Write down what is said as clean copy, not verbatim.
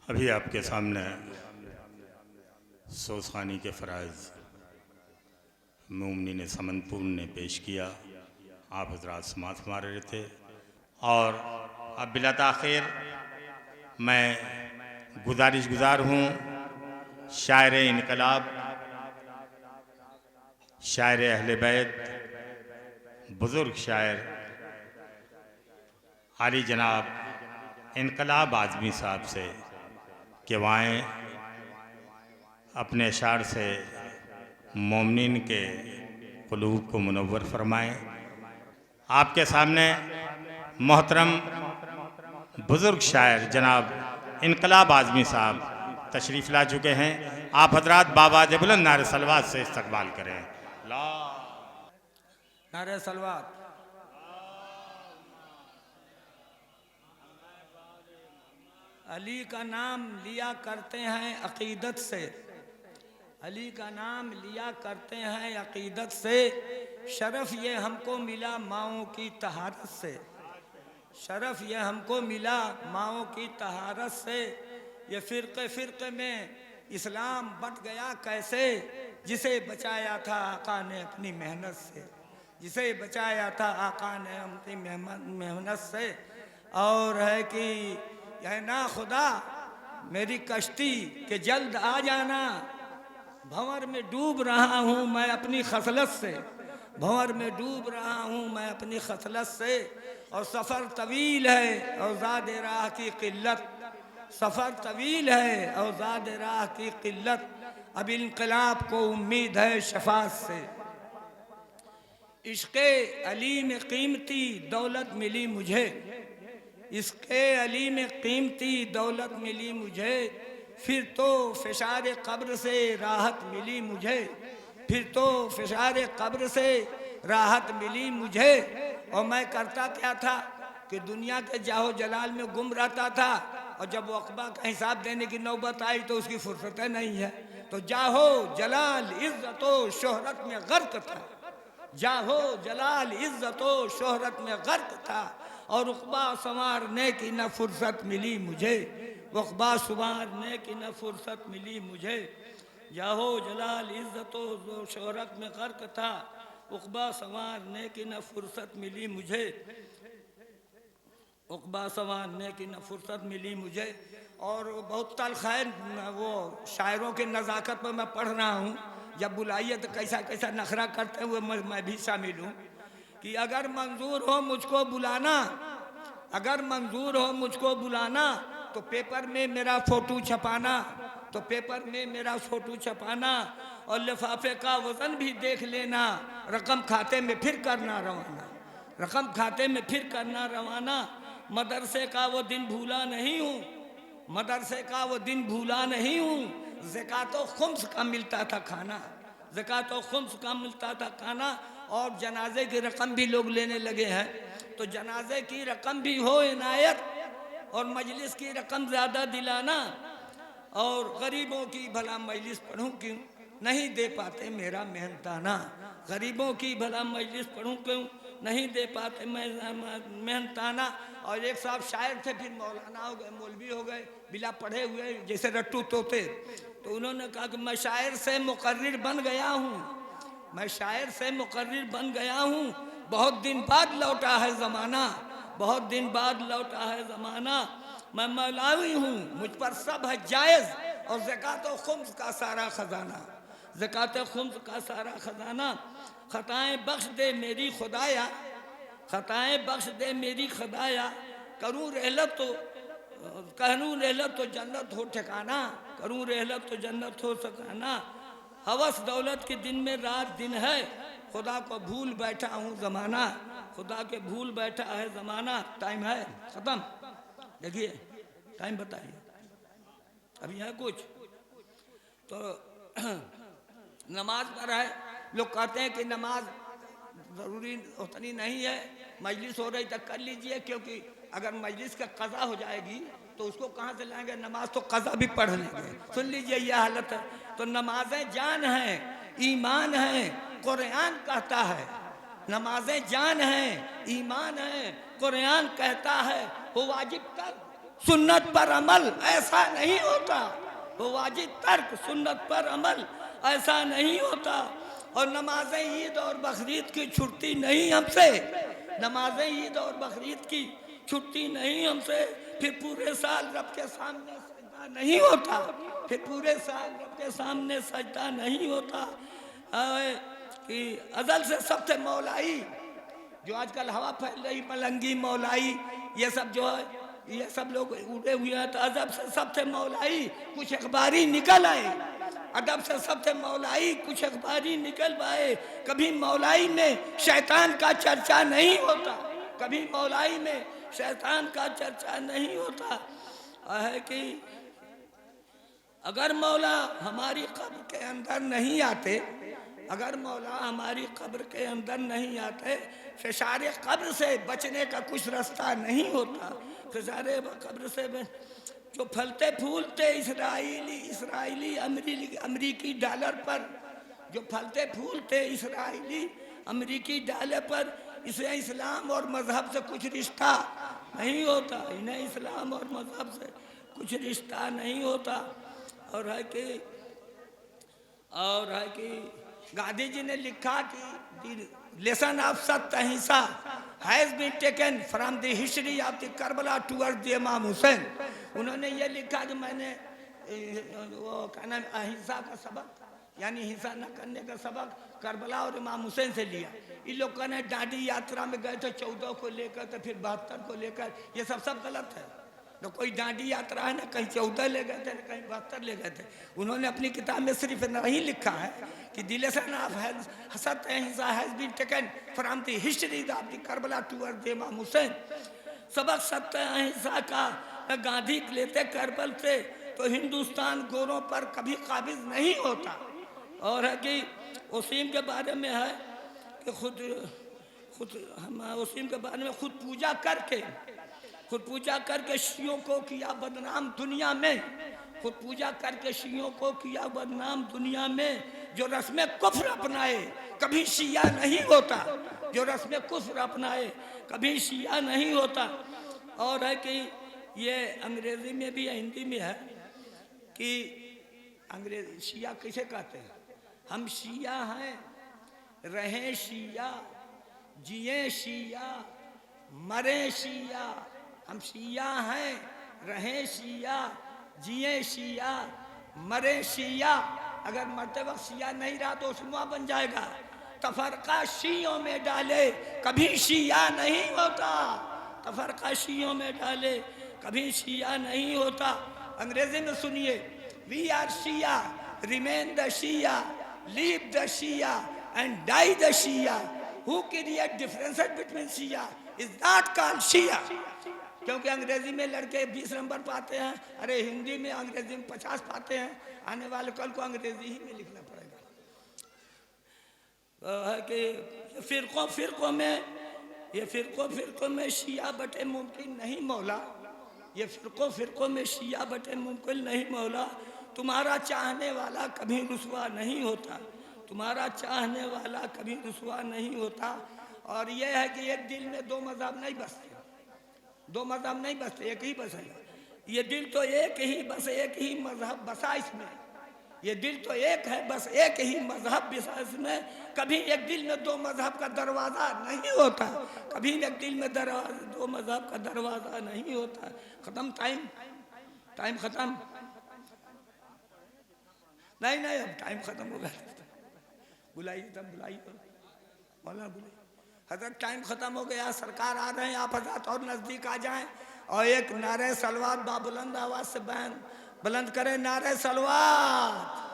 अभी आपके सामने सोसानी के फ़राइज़ मुमनीन समनपुर ने पेश किया। आप हजरात समात फरमा रहे थे और अब बिला ताख़ीर मैं गुज़ार हूँ शायर इनकलाब, शायर अहले बैत, बुज़ुर्ग शायर आली जनाब इनकलाब आज़मी साहब से कि वाएँ अपने अशार से मोमिनीन के क़ुलूब को मुनव्वर फरमाएँ। आपके सामने मोहतरम बुज़ुर्ग शायर जनाब इनकलाब आज़मी साहब तशरीफ़ ला चुके हैं। आप हजरात बावाज़ बुलंद नारे सलवात से इस्तकबाल करें। नारे सलवात। अली का नाम लिया करते हैं अक़ीदत से, अली का नाम लिया करते हैं अक़ीदत से। शरफ़ ये हमको मिला माओं की तहारत से, शरफ़ ये हमको मिला माओं की तहारत से। ये फ़िरक़े में इस्लाम बट गया कैसे, जिसे बचाया था आका ने अपनी मेहनत से, जिसे बचाया था आका ने अपनी मेहनत से। और है कि है ना खुदा मेरी कश्ती के जल्द आ जाना, भंवर में डूब रहा हूँ मैं अपनी खसलत से, भंवर में डूब रहा हूँ मैं अपनी खसलत से। और सफ़र तवील है और ज़ाद राह की क़िल्लत, सफ़र तवील है और ज़ाद राह की क़िल्लत। अब इनक़लाब को उम्मीद है शफ़ाअत से। इश्क़े अली में कीमती दौलत मिली मुझे, इसके अली में कीमती दौलत मिली मुझे। फिर तो फ़िशार क़ब्र से राहत मिली मुझे, फिर तो फ़िशार क़ब्र से राहत मिली मुझे। और मैं करता क्या था कि दुनिया के जाहो जलाल में गुम रहता था, और जब वक़्बा का हिसाब देने की नौबत आई तो उसकी फुर्सत नहीं है। तो जाहो जलाल इज़्ज़त व शोहरत में गर्क था, जाहो जलाल इज़्ज़त व शोहरत में गर्क था। और उक़बा संवारने की न फुर्सत मिली मुझे, उक़बा संवारने की न फुर्सत मिली मुझे। जाहो जलाल इज़्ज़त व शोहरत में गर्क था, उक़बा संवारने की न फुर्सत मिली मुझे, उक़बा संवारने की न फुर्सत मिली मुझे। और बहुत तल्ख़ है वो शायरों के नज़ाकत पर मैं पढ़ रहा हूँ। जब बुलाइए तो कैसा कैसा नखरा करते हुए मैं भी शामिल हूँ। कि अगर मंजूर हो मुझको बुलाना, अगर मंजूर हो मुझको बुलाना, तो पेपर में मेरा फ़ोटो छपाना, तो पेपर में मेरा फ़ोटो छपाना। और लिफाफे का वज़न भी देख लेना, रकम खाते में फिर करना रवाना, रकम खाते में फिर करना रवाना। मदरसे का वो दिन भूला नहीं हूँ, मदरसे का वो दिन भूला नहीं हूँ। ज़कात व खुम्स का मिलता था खाना, ज़कात व खुम्स का मिलता था खाना। और जनाजे की रकम भी लोग लेने लगे हैं, तो जनाजे की रकम भी हो इनायत, और मजलिस की रकम ज़्यादा दिलाना। और गरीबों की भला मजलिस पढ़ूँ क्यों, नहीं दे पाते मेरा मेहनताना, गरीबों की भला मजलिस पढ़ूँ क्यों, नहीं दे पाते मेहनताना। और एक साहब शायर थे, फिर मौलाना हो गए, मौलवी हो गए, बिला पढ़े हुए जैसे रट्टू तोते। तो उन्होंने कहा कि मैं शायर से मुकर्रिर बन गया हूँ, मैं शायर से मुकर्रिर बन गया हूँ। बहुत दिन बाद लौटा है ज़माना, बहुत दिन बाद लौटा है ज़माना। मैं मौलावी हूँ, मुझ पर सब है जायज़, और ज़कात व खुम्स का सारा ख़जाना, ज़कात व खुम्स का सारा ख़जाना। ख़ताएँ बख्श दे मेरी खुदाया, ख़ताएँ बख्श दे मेरी खुदाया। करूँ रहलत तो करूँ रहलत तो जन्नत हो ठिकाना, करूँ रहलत तो जन्नत हो ठिकाना। हवस दौलत के दिन में रात दिन है, खुदा को भूल बैठा हूँ ज़माना, खुदा के भूल बैठा है ज़माना। टाइम है ख़त्म, देखिए टाइम बताइए, अभी है कुछ तो नमाज पर है। लोग कहते हैं कि नमाज ज़रूरी उतनी नहीं है, मजलिस हो रही तक कर लीजिए, क्योंकि अगर मजलिस का क़ज़ा हो जाएगी तो उसको कहाँ से लाएंगे, नमाज तो क़ज़ा भी पढ़ लेंगे। सुन लीजिए ये हालत है। तो नमाजें जान हैं, ईमान है, कुरान कहता है, नमाजें जान हैं, ईमान है, कुरान कहता है। वो वाजिब कर, सुन्नत पर अमल ऐसा नहीं होता। वो वाजिब तर्क सुन्नत पर अमल ऐसा नहीं होता। और नमाजें ईद और बकरीद की छुट्टी नहीं हमसे, नमाजें ईद और बकरीद की छुट्टी नहीं हमसे। फिर पूरे साल रब के सामने सजदा नहीं होता, फिर पूरे साल रब के सामने सजदा नहीं होता। कि अज़ल से सबसे मौलाई, जो आजकल हवा फैल रही मलंगी मौलाई ये सब जो है, ये सब लोग उड़े हुए हैं। तो अदब से सबसे मौलाई कुछ अखबारी निकल आए, अदब से सबसे मौलाई कुछ अखबारी निकल पाए। कभी मौलाई में शैतान का चर्चा नहीं होता, कभी मौलाई में शैतान का चर्चा नहीं होता। है कि अगर मौला हमारी कब्र के अंदर नहीं आते, अगर मौला हमारी कब्र के अंदर नहीं आते, फिशारे कब्र से बचने का कुछ रास्ता नहीं होता। फिशारे कब्र से जो फलते फूलते इसराइली अमरीकी डॉलर पर, जो फलते फूलते इसराइली अमरीकी डॉलर पर, इसे इस्लाम और मजहब से कुछ रिश्ता नहीं होता, इन्हें इस्लाम और मजहब से कुछ रिश्ता नहीं होता। और है कि गांधी जी ने लिखा कि लेसन ऑफ सत्य अहिंसा has been taken from the history of the Karbala towards the इमाम हुसैन। उन्होंने ये लिखा कि मैंने वो क्या नाम अहिंसा का सबक, यानी हिंसा न करने का सबक करबला और इमाम हुसैन से लिया। इन लोगों ने डांडी यात्रा में गए थे 14 को लेकर, तो फिर 72 को लेकर, ये सब गलत है। तो कोई डांडी यात्रा है ना, कहीं 14 ले गए थे ना कहीं 72 ले गए थे। उन्होंने अपनी किताब में सिर्फ नहीं लिखा है कि दिलेसन ऑफ सत्य अहिंसा has been taken from the history of the Karbala towards the इमाम हुसैन। सबक सत्य अहिंसा का गांधी लेते करबल से, तो हिंदुस्तान गोरों पर कभी काबिज नहीं होता। और है कि वसीम के बारे में है कि खुद हम वसीम के बारे में खुद पूजा करके शियों को किया बदनाम दुनिया में, खुद पूजा करके शियों को किया बदनाम दुनिया में। जो रस्म कुफ्र अपनाए कभी शिया नहीं होता, जो रस्म कुफ्र अपनाए कभी शिया नहीं होता। और है कि ये अंग्रेजी में भी है, हिंदी में है कि अंग्रेजी शिया किसे कहते हैं? हम शिया हैं, रहें शिया, जिए शिया, मरे शिया। हम शिया हैं, रहें शिया, जिए शिया, मरे शिया। अगर मरते वक्त शिया नहीं रहा तो उसमा बन जाएगा। तफरका शियों में डाले कभी शिया नहीं होता, तफरका शियों में डाले कभी शिया नहीं होता। अंग्रेजी में सुनिए, we are Shia, remain the Shia, leave the Shia and die the Shia. Who create differences between Shia is not called Shia. क्योंकि अंग्रेजी में लड़के 20 नंबर पाते हैं, अरे हिंदी में अंग्रेजी में 50 पाते हैं। आने वाले कल को अंग्रेजी ही में लिखना पड़ेगा। है कि फिरकों में शिया बटे मुमकिन नहीं मौला, ये फिरकों में शिया बटे मुमकिन नहीं मौला। तुम्हारा चाहने वाला कभी रुसवा नहीं होता, तुम्हारा चाहने वाला कभी रुसवा नहीं होता। और यह है कि एक दिल में दो मज़हब नहीं बसते, दो मज़हब नहीं बसते, एक ही बसेगा। ये दिल तो एक ही, बस एक ही मज़हब बसा इसमें। ये दिल तो एक है, बस एक ही मज़हब बसा इसमें। कभी एक दिल में दो मज़हब का दरवाज़ा नहीं होता, कभी एक दिल में दो मज़हब का दरवाज़ा नहीं होता। ख़त्म टाइम ख़त्म नहीं, अब टाइम ख़त्म हो गया। बुलाइए तब बुलाइए, मौलाना बुलाइए। हजरत टाइम ख़त्म हो गया, सरकार आ रहे हैं, आप हजरत और नज़दीक आ जाएं और एक नारे सलवात बाबुलंद आवाज़ से बुलंद करें, नारे सलवात।